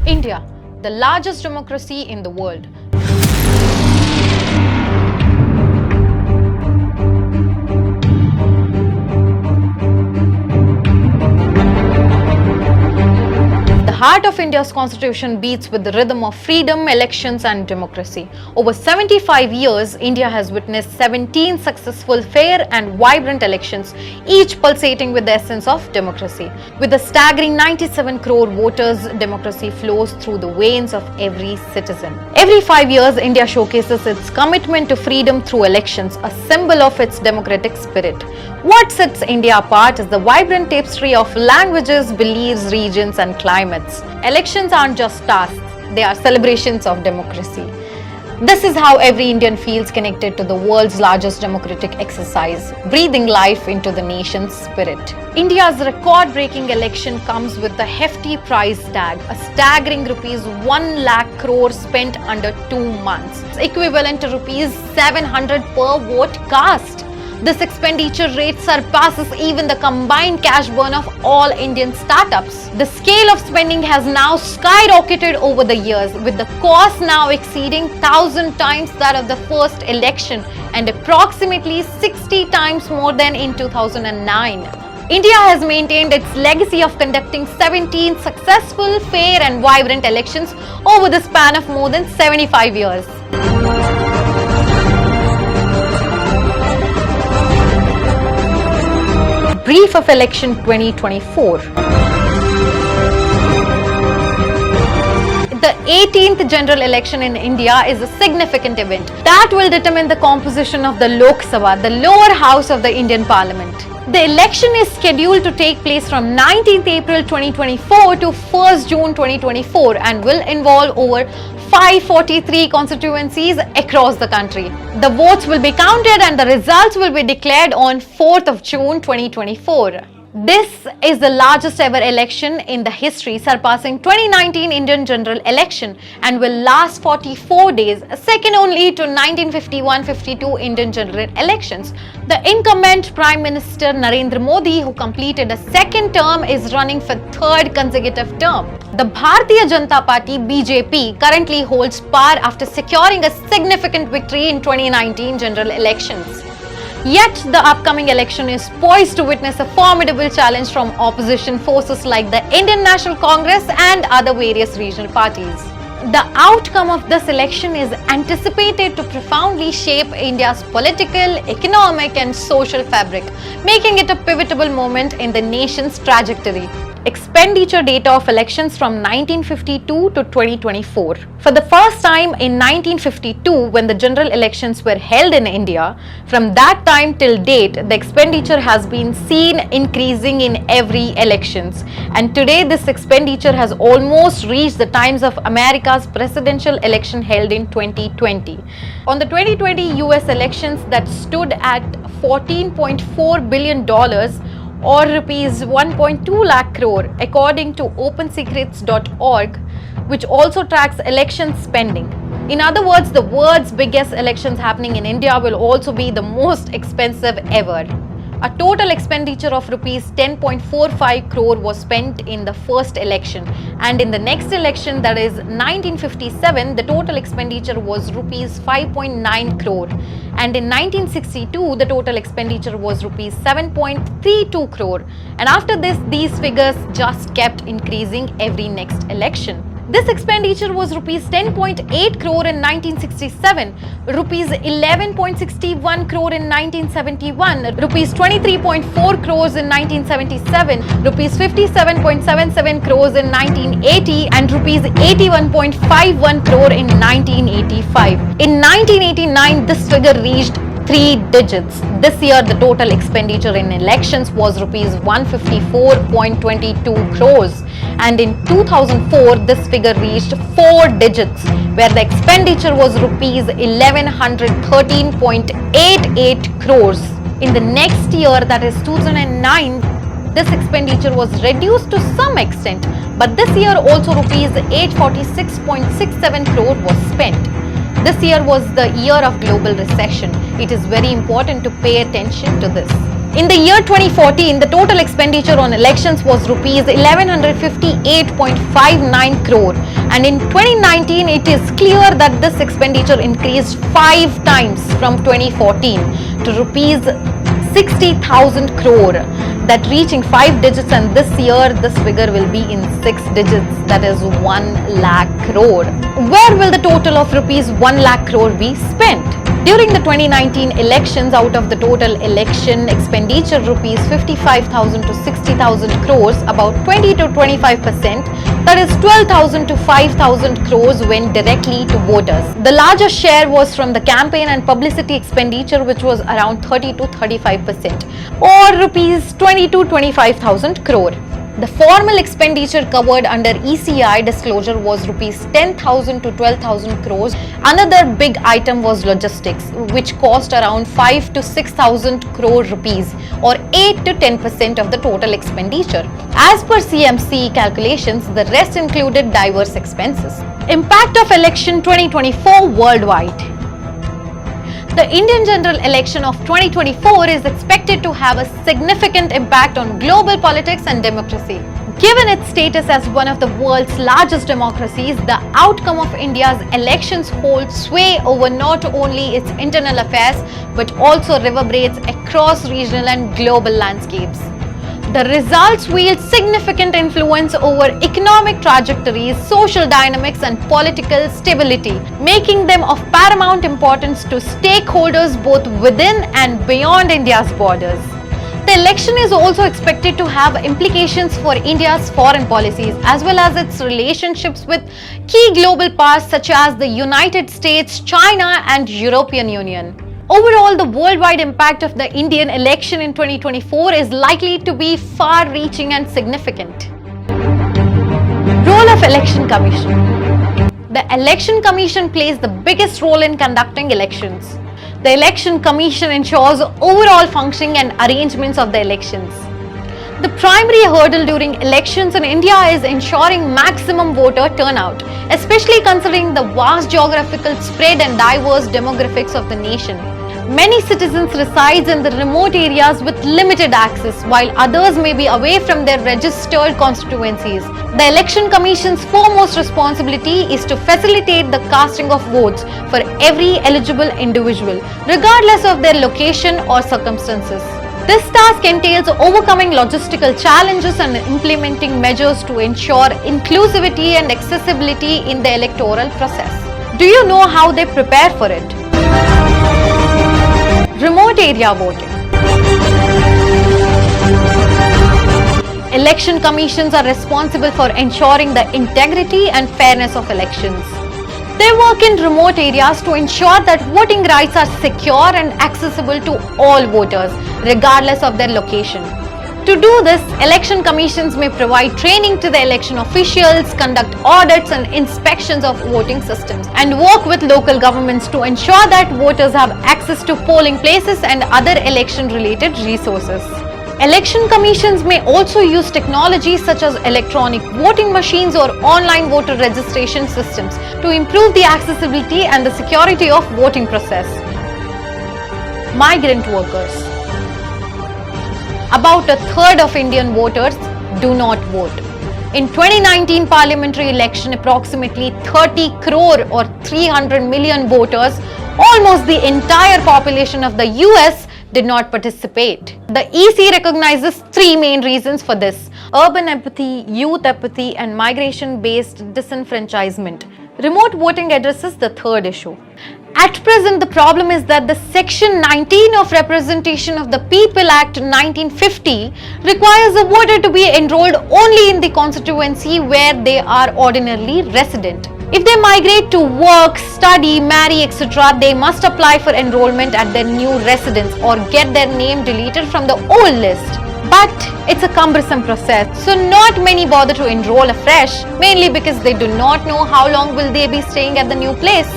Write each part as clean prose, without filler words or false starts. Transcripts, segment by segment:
India, the largest democracy in the world. The heart of India's constitution beats with the rhythm of freedom, elections and democracy. Over 75 years, India has witnessed 17 successful, fair and vibrant elections, each pulsating with the essence of democracy. With a staggering 97 crore voters, democracy flows through the veins of every citizen. Every 5 years, India showcases its commitment to freedom through elections, a symbol of its democratic spirit. What sets India apart is the vibrant tapestry of languages, beliefs, regions and climates. Elections aren't just tasks, they are celebrations of democracy. This is how every Indian feels connected to the world's largest democratic exercise, breathing life into the nation's spirit. India's record-breaking election comes with a hefty price tag, a staggering rupees 1 lakh crore spent under 2 months, equivalent to rupees 700 per vote cast. This expenditure rate surpasses even the combined cash burn of all Indian startups. The scale of spending has now skyrocketed over the years, with the cost now exceeding 1,000 times that of the first election and approximately 60 times more than in 2009. India has maintained its legacy of conducting 17 successful, fair and vibrant elections over the span of more than 75 years. Brief of Election 2024. The 18th general election in India is a significant event that will determine the composition of the Lok Sabha, the lower house of the Indian Parliament. The election is scheduled to take place from 19th April 2024 to 1st June 2024 and will involve over 543 constituencies across the country. The votes will be counted and the results will be declared on 4th of June 2024. This is the largest ever election in the history, surpassing 2019 Indian general election, and will last 44 days, second only to 1951-52 Indian general elections. The incumbent Prime Minister Narendra Modi, who completed a second term, is running for third consecutive term. The Bharatiya Janata Party (BJP) currently holds power after securing a significant victory in 2019 general elections. Yet, the upcoming election is poised to witness a formidable challenge from opposition forces like the Indian National Congress and other various regional parties. The outcome of this election is anticipated to profoundly shape India's political, economic and social fabric, making it a pivotal moment in the nation's trajectory. Expenditure data of elections from 1952 to 2024. For the first time in 1952, when the general elections were held in India, from that time till date, the expenditure has been seen increasing in every elections. And today, this expenditure has almost reached the times of America's presidential election held in 2020. On the 2020 US elections that stood at $14.4 billion, or rupees 1.2 lakh crore, according to opensecrets.org, which also tracks election spending. In other words, the world's biggest elections happening in India will also be the most expensive ever. A total expenditure of rupees 10.45 crore was spent in the first election, and in the next election, that is 1957, the total expenditure was rupees 5.9 crore, and in 1962 the total expenditure was rupees 7.32 crore, and after this these figures just kept increasing every next election. This expenditure was rupees 10.8 crore in 1967, rupees 11.61 crore in 1971, rupees 23.4 crores in 1977, rupees 57.77 crores in 1980, and rupees 81.51 crore in 1985. In 1989, this figure reached 3 digits. This year, the total expenditure in elections was rupees 154.22 crores, and in 2004, this figure reached 4 digits, where the expenditure was rupees 1113.88 crores. In the next year, that is 2009, this expenditure was reduced to some extent, but this year also rupees 846.67 crore was spent. This year was the year of global recession. It is very important to pay attention to this. In the year 2014, the total expenditure on elections was rupees 1158.59 crore, and in 2019 it is clear that this expenditure increased 5 times from 2014 to rupees 60,000 crore, that reaching 5 digits, and this year this figure will be in 6 digits, that is 1 lakh crore. Where will the total of rupees 1 lakh crore be spent? During the 2019 elections, out of the total election expenditure rupees 55,000 to 60,000 crores, about 20 to 25%, that is 12,000 to 5,000 crores, went directly to voters. The largest share was from the campaign and publicity expenditure, which was around 30 to 35%, or rupees 20 to 25,000 crore. The formal expenditure covered under ECI disclosure was rupees 10,000 to 12,000 crores. Another big item was logistics, which cost around 5 to 6,000 crore rupees, or 8 to 10% of the total expenditure. As per CMC calculations, the rest included diverse expenses. Impact of election 2024 worldwide. The Indian general election of 2024 is expected to have a significant impact on global politics and democracy. Given its status as one of the world's largest democracies, the outcome of India's elections holds sway over not only its internal affairs but also reverberates across regional and global landscapes. The results wield significant influence over economic trajectories, social dynamics, and political stability, making them of paramount importance to stakeholders both within and beyond India's borders. The election is also expected to have implications for India's foreign policies as well as its relationships with key global powers such as the United States, China, and European Union. Overall, the worldwide impact of the Indian election in 2024 is likely to be far-reaching and significant. Role of Election Commission. The Election Commission plays the biggest role in conducting elections. The Election Commission ensures overall functioning and arrangements of the elections. The primary hurdle during elections in India is ensuring maximum voter turnout, especially considering the vast geographical spread and diverse demographics of the nation. Many citizens reside in the remote areas with limited access, while others may be away from their registered constituencies. The Election Commission's foremost responsibility is to facilitate the casting of votes for every eligible individual, regardless of their location or circumstances. This task entails overcoming logistical challenges and implementing measures to ensure inclusivity and accessibility in the electoral process. Do you know how they prepare for it? Remote area voting. Election commissions are responsible for ensuring the integrity and fairness of elections. They work in remote areas to ensure that voting rights are secure and accessible to all voters, regardless of their location. To do this, election commissions may provide training to the election officials, conduct audits and inspections of voting systems, and work with local governments to ensure that voters have access to polling places and other election-related resources. Election commissions may also use technologies such as electronic voting machines or online voter registration systems to improve the accessibility and the security of voting process. Migrant workers. About a third of Indian voters do not vote. In 2019 parliamentary election, approximately 30 crore or 300 million voters, almost the entire population of the US, did not participate. The EC recognizes three main reasons for this: urban apathy, youth apathy, and migration-based disenfranchisement. Remote voting addresses the third issue. At present, the problem is that the Section 19 of Representation of the People Act 1950 requires a voter to be enrolled only in the constituency where they are ordinarily resident. If they migrate to work, study, marry, etc., they must apply for enrollment at their new residence or get their name deleted from the old list. But it's a cumbersome process, so not many bother to enroll afresh, mainly because they do not know how long will they be staying at the new place.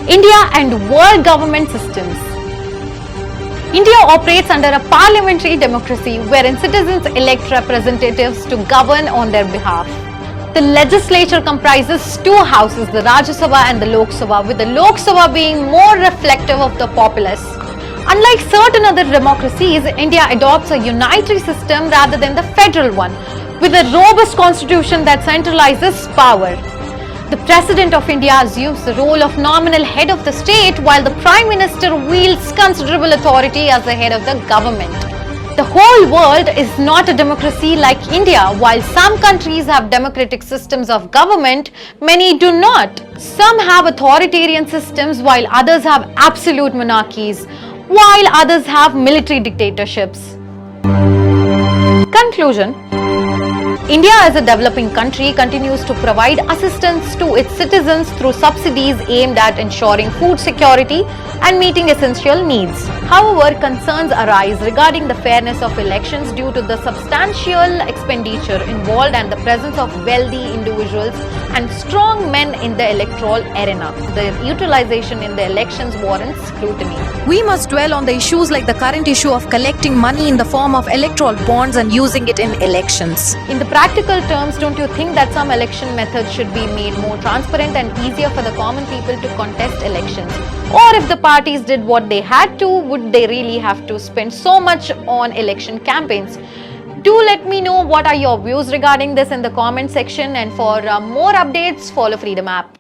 India and world government systems. India operates under a parliamentary democracy wherein citizens elect representatives to govern on their behalf. The legislature comprises two houses, the Rajya Sabha and the Lok Sabha, with the Lok Sabha being more reflective of the populace. Unlike certain other democracies, India adopts a unitary system rather than the federal one, with a robust constitution that centralizes power. The President of India assumes the role of nominal head of the state, while the Prime Minister wields considerable authority as the head of the government. The whole world is not a democracy like India. While some countries have democratic systems of government, many do not. Some have authoritarian systems while others have absolute monarchies, while others have military dictatorships. Conclusion: India as a developing country continues to provide assistance to its citizens through subsidies aimed at ensuring food security and meeting essential needs. However, concerns arise regarding the fairness of elections due to the substantial expenditure involved and the presence of wealthy individuals and strong men in the electoral arena. Their utilization in the elections warrants scrutiny. We must dwell on the issues like the current issue of collecting money in the form of electoral bonds and using it in elections. In the practical terms, don't you think that some election methods should be made more transparent and easier for the common people to contest elections? Or if the parties did what they had to, would they really have to spend so much on election campaigns? Do let me know what are your views regarding this in the comment section, and for more updates, follow Freedom app.